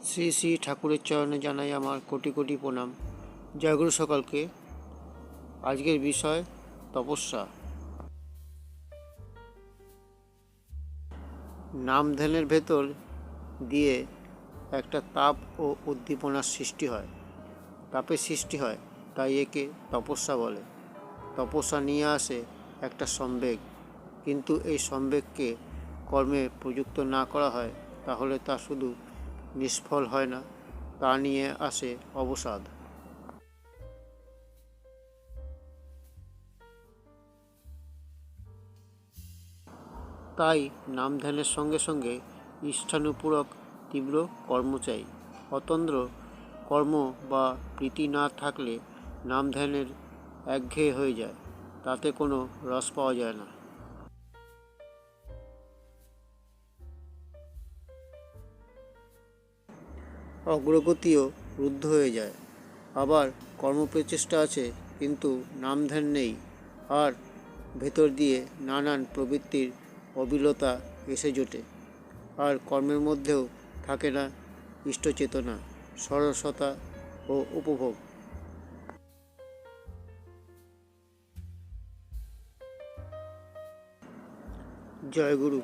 শ্রী শ্রী ঠাকুরের চরণে জানাই আমার কোটি কোটি প্রণাম। জয়গুরু সকলকে। আজকের বিষয় তপস্যা। নাম ধ্যানের ভেতর দিয়ে একটা তাপ ও উদ্দীপনার সৃষ্টি হয়, তাপের সৃষ্টি হয়, তাই একে তপস্যা বলে। তপস্যা নিয়ে আসে একটা সম্বেগ, কিন্তু এই সম্বেগকে কর্মে প্রযুক্ত না করা হয় তাহলে তা শুধু নিষ্ফল হয় না, তা নিয়ে আসে অবসাদ। তাই নাম ধ্যানের সঙ্গে সঙ্গে ইষ্ঠানুপূরক তীব্র কর্ম চাই। অতন্দ্র কর্ম বা প্রীতি না থাকলে নাম ধ্যানের একঘেয়ে হয়ে যায়, তাতে কোনো রস পাওয়া যায় না। অগ্রগতিও রুদ্ধ হয়ে যায়। আবার কর্মপ্রচেষ্টা আছে কিন্তু নাম ধ্যান নেই, আর ভেতর দিয়ে নানান প্রবৃত্তির অবিলতা এসে জোটে, আর কর্মের মধ্যেও থাকে না ইষ্টচেতনা, সরসতা ও উপভোগ। জয় গুরু।